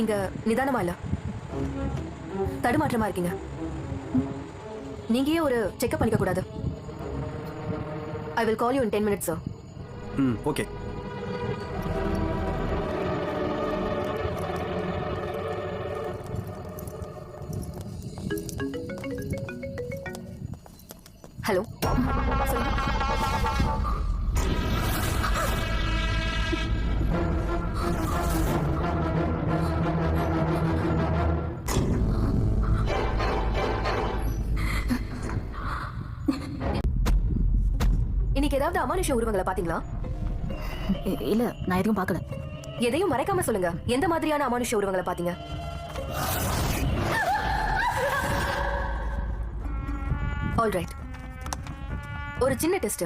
இங்க நிதானமா இல்ல, தடுமாற்றமா இருக்கீங்க. நீங்க ஏன் ஒரு செக்அப் பண்ணிக்க கூடாது? I will call you in 10 minutes, sir. Okay. Hello, இன்னைக்கு ஏதாவது அமானுஷ உருவங்களை பாத்தீங்களா? இல்ல, நான் எதுவும் பார்க்கல. எதையும் மறைக்காம சொல்லுங்க. எந்த மாதிரியான அமானுஷ உருவங்களை பாத்தீங்க? ஆல்ரைட், ஒரு சின்ன டெஸ்ட்.